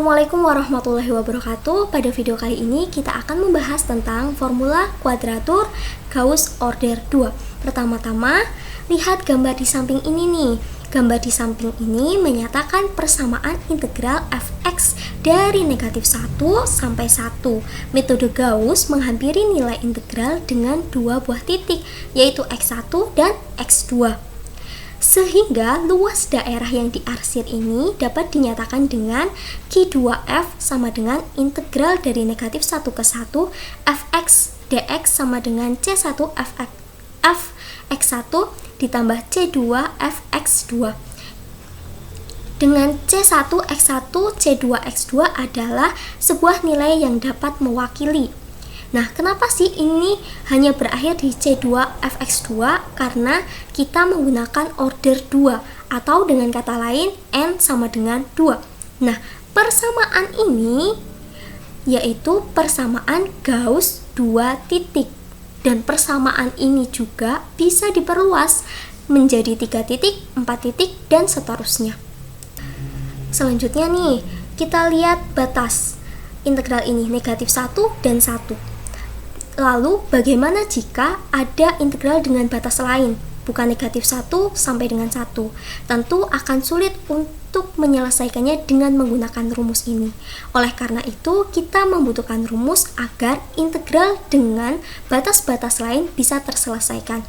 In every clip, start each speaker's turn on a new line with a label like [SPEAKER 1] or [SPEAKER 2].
[SPEAKER 1] Assalamualaikum warahmatullahi wabarakatuh. Pada video kali ini kita akan membahas tentang formula kuadratur Gauss order 2. Pertama-tama, lihat gambar di samping ini nih. Gambar di samping ini menyatakan persamaan integral fx dari negatif 1 sampai 1. Metode Gauss menghampiri nilai integral dengan dua buah titik, yaitu x1 dan x2. Sehingga luas daerah yang diarsir ini dapat dinyatakan dengan Q2F sama dengan integral dari negatif 1 ke 1 fx dx sama dengan C1 fx1 ditambah C2 fx2. Dengan C1 x1 C2 x2 adalah sebuah nilai yang dapat mewakili. Nah, kenapa sih ini hanya berakhir di C2 fx2? Karena kita menggunakan order 2 atau dengan kata lain n sama dengan 2. Nah, persamaan ini yaitu persamaan Gauss 2 titik. Dan persamaan ini juga bisa diperluas menjadi 3 titik, 4 titik, dan seterusnya. Selanjutnya nih, kita lihat batas integral ini negatif 1 dan 1. Lalu, bagaimana jika ada integral dengan batas lain, bukan negatif 1 sampai dengan 1? Tentu akan sulit untuk menyelesaikannya dengan menggunakan rumus ini. Oleh karena itu, kita membutuhkan rumus agar integral dengan batas-batas lain bisa terselesaikan.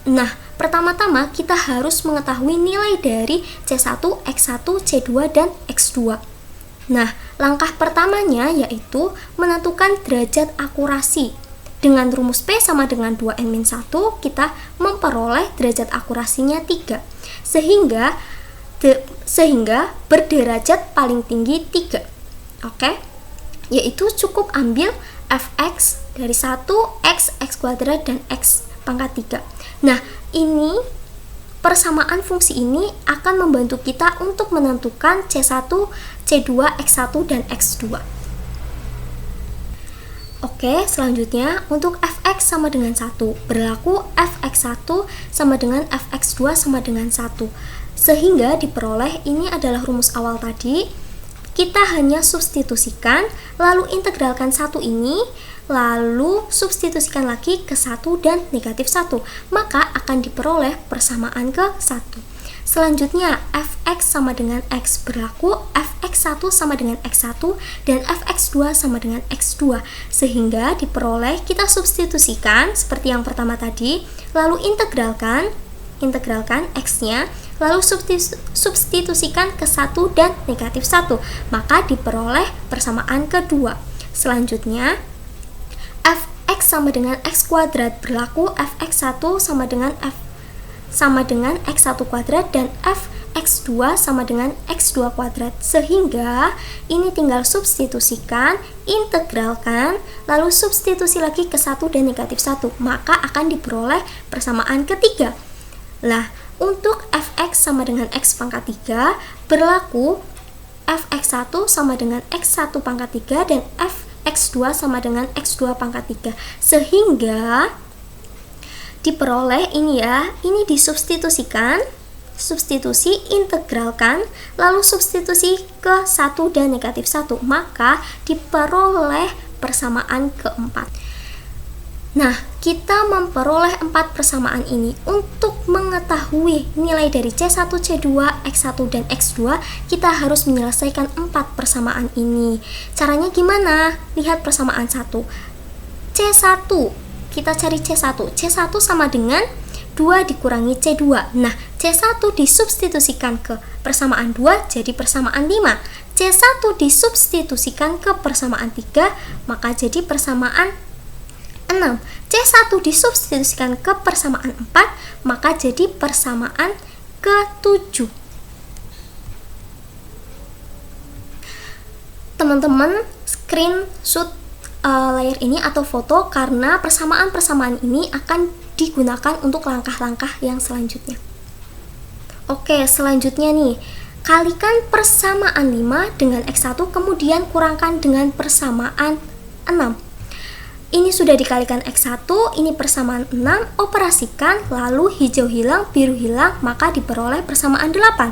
[SPEAKER 1] Nah, pertama-tama kita harus mengetahui nilai dari C1, X1, C2, dan X2. Nah, langkah pertamanya yaitu menentukan derajat akurasi. Dengan rumus P sama dengan 2n-1, kita memperoleh derajat akurasinya 3. Sehingga berderajat paling tinggi 3. Oke? Yaitu cukup ambil fx dari 1, x kuadrat, dan x pangkat 3. Nah, ini persamaan fungsi ini akan membantu kita untuk menentukan C1, C2, X1, dan X2. Oke, selanjutnya untuk fx sama dengan 1, berlaku fx1 sama dengan fx2 sama dengan 1. Sehingga diperoleh ini adalah rumus awal tadi. Kita hanya substitusikan, lalu integralkan 1 ini, lalu substitusikan lagi ke 1 dan negatif 1, maka akan diperoleh persamaan ke 1. Selanjutnya, fx sama dengan x, berlaku fx1 sama dengan x1 dan fx2 sama dengan x2, sehingga diperoleh kita substitusikan seperti yang pertama tadi, lalu integralkan x-nya, lalu substitusikan ke 1 dan negatif 1, maka diperoleh persamaan kedua. Selanjutnya, fx sama dengan x kuadrat, berlaku fx1 sama dengan x1 kuadrat dan fx2 sama dengan x2 kuadrat, sehingga ini tinggal substitusikan, integralkan, lalu substitusi lagi ke 1 dan negatif 1, maka akan diperoleh persamaan ketiga. Nah, untuk fx sama dengan x pangkat 3, berlaku fx1 sama dengan x1 pangkat 3 dan fx2 sama dengan x2 pangkat 3, sehingga diperoleh ini ya, ini disubstitusikan, substitusi, integralkan, lalu substitusi ke 1 dan negatif 1, maka diperoleh persamaan keempat. Nah, kita memperoleh 4 persamaan ini. Untuk mengetahui nilai dari C1, C2, X1, dan X2, kita harus menyelesaikan 4 persamaan ini. Caranya gimana? Lihat persamaan 1. C1, kita cari C1. C1 sama dengan 2 dikurangi C2. Nah, C1 disubstitusikan ke persamaan 2, jadi persamaan 5. C1 disubstitusikan ke persamaan 3, maka jadi persamaan 6. C1 disubstitusikan ke persamaan 4, maka jadi persamaan ke-7. Teman-teman screenshot layar ini atau foto, karena persamaan-persamaan ini akan digunakan untuk langkah-langkah yang selanjutnya. Oke, selanjutnya nih, kalikan persamaan 5 dengan X1, kemudian kurangkan dengan persamaan 6. Ini sudah dikalikan X1, ini persamaan 6, operasikan, lalu hijau hilang, biru hilang, maka diperoleh persamaan 8.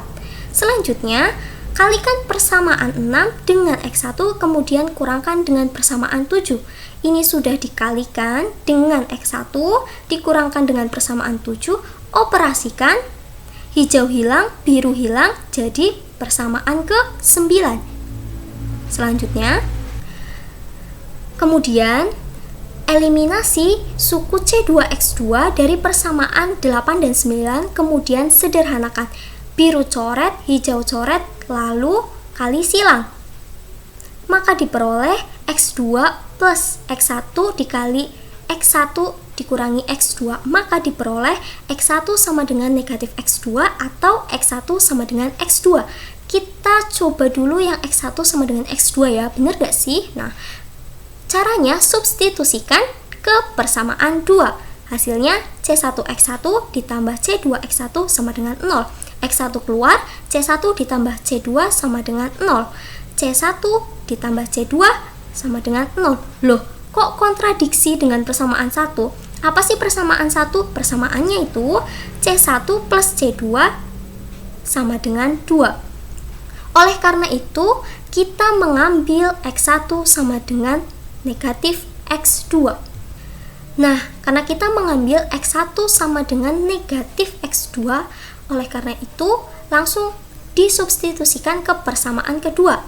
[SPEAKER 1] Selanjutnya, Kalikan persamaan 6 dengan X1, kemudian kurangkan dengan persamaan 7. Ini sudah dikalikan dengan X1, dikurangkan dengan persamaan 7, operasikan, hijau hilang, biru hilang, jadi persamaan ke-9. Selanjutnya, kemudian eliminasi suku C2X2 dari persamaan 8 dan 9, kemudian sederhanakan. Biru coret, hijau coret, lalu kali silang. Maka diperoleh X2 plus X1 dikali X1 dikurangi X2. Maka diperoleh X1 sama dengan negatif X2 atau X1 sama dengan X2. Kita coba dulu yang X1 sama dengan X2 ya, bener gak sih? Nah, caranya substitusikan ke persamaan 2. Hasilnya C1X1 ditambah C2X1 sama dengan 0. X1 keluar, C1 ditambah C2 sama dengan 0. C1 ditambah C2 sama dengan 0. Loh, kok kontradiksi dengan persamaan 1? Apa sih persamaan 1? Persamaannya itu C1 plus C2 sama dengan 2. Oleh karena itu, kita mengambil X1 sama dengan negatif X2. Nah, karena kita mengambil X1 sama dengan negatif X2, oleh karena itu langsung disubstitusikan ke persamaan kedua.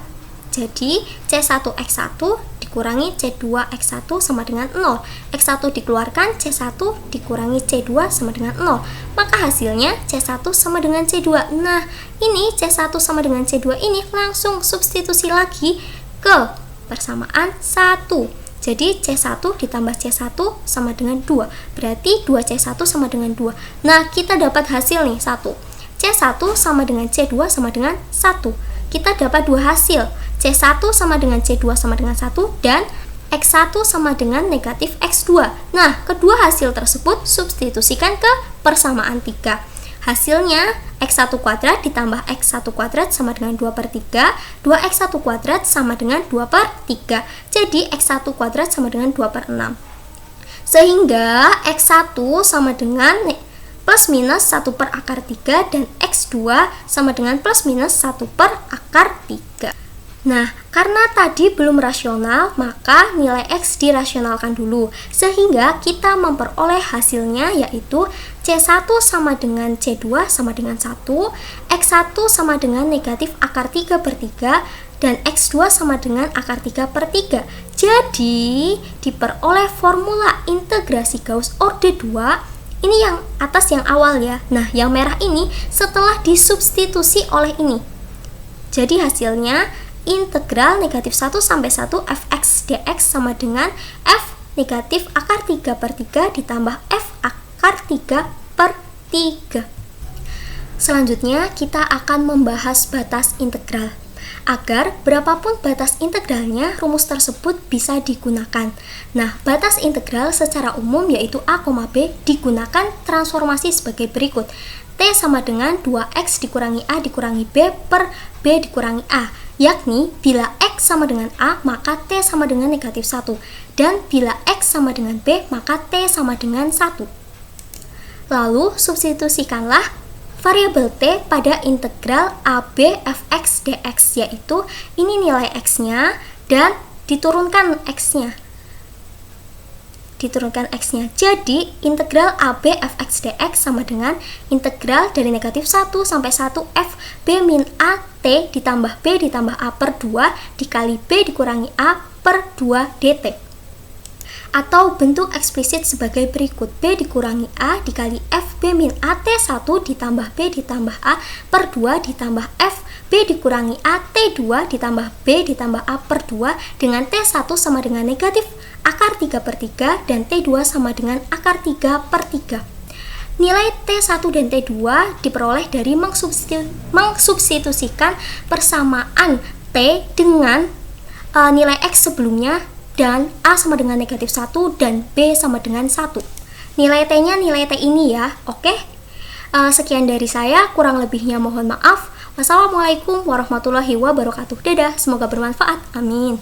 [SPEAKER 1] Jadi C1X1 dikurangi C2X1 sama dengan 0. X1 dikeluarkan, C1 dikurangi C2 sama dengan 0. Maka hasilnya C1 sama dengan C2. Nah, ini C1 sama dengan C2 ini langsung substitusi lagi ke persamaan 1. Jadi C1 ditambah C1 sama dengan 2. Berarti 2C1 sama dengan 2. Nah, kita dapat hasil nih 1. C1 sama dengan C2 sama dengan 1. Kita dapat dua hasil. C1 sama dengan C2 sama dengan 1 dan X1 sama dengan negatif X2. Nah, kedua hasil tersebut substitusikan ke persamaan 3. Hasilnya X1 kuadrat ditambah X1 kuadrat sama dengan 2/3. 2X1 kuadrat sama dengan 2/3. Jadi X1 kuadrat sama dengan 2/6. Sehingga X1 sama dengan plus minus 1/3 dan X2 sama dengan plus minus 1/3. Nah, karena tadi belum rasional, maka nilai X dirasionalkan dulu. Sehingga kita memperoleh hasilnya yaitu C1 sama dengan C2 sama dengan 1, X1 sama dengan negatif akar 3/3, dan X2 sama dengan akar 3/3. Jadi, diperoleh formula integrasi Gauss orde 2. Ini yang atas yang awal ya. Nah, yang merah ini setelah disubstitusi oleh ini. Jadi hasilnya integral negatif 1 sampai 1 fx dx sama dengan f negatif akar 3/3 ditambah f akar 3/3. Selanjutnya kita akan membahas batas integral. Agar berapapun batas integralnya, rumus tersebut bisa digunakan. Nah, batas integral secara umum yaitu a, b digunakan transformasi sebagai berikut. T sama dengan 2x dikurangi a dikurangi b per b dikurangi a. Yakni bila X sama dengan A, maka T sama dengan negatif 1. Dan bila X sama dengan B, maka T sama dengan 1. Lalu, substitusikanlah variabel T pada integral AB fx dx, yaitu ini nilai X-nya dan diturunkan X-nya. Jadi, integral AB fx dx sama dengan integral dari negatif 1 sampai 1 f b min a t ditambah b ditambah a per 2 dikali b dikurangi a per 2 dt. Atau bentuk eksplisit sebagai berikut: b dikurangi a dikali f b min a t1 ditambah b ditambah a per 2 ditambah f b dikurangi a t2 ditambah b ditambah a per 2 dengan t1 sama dengan negatif akar 3/3 dan T2 sama dengan akar 3/3. Nilai T1 dan T2 diperoleh dari mengsubstitusikan persamaan T dengan nilai X sebelumnya dan A sama dengan negatif 1 dan B sama dengan 1. Nilai T-nya nilai T ini ya, oke? Sekian dari saya, kurang lebihnya mohon maaf. Wassalamualaikum warahmatullahi wabarakatuh. Dadah, semoga bermanfaat. Amin.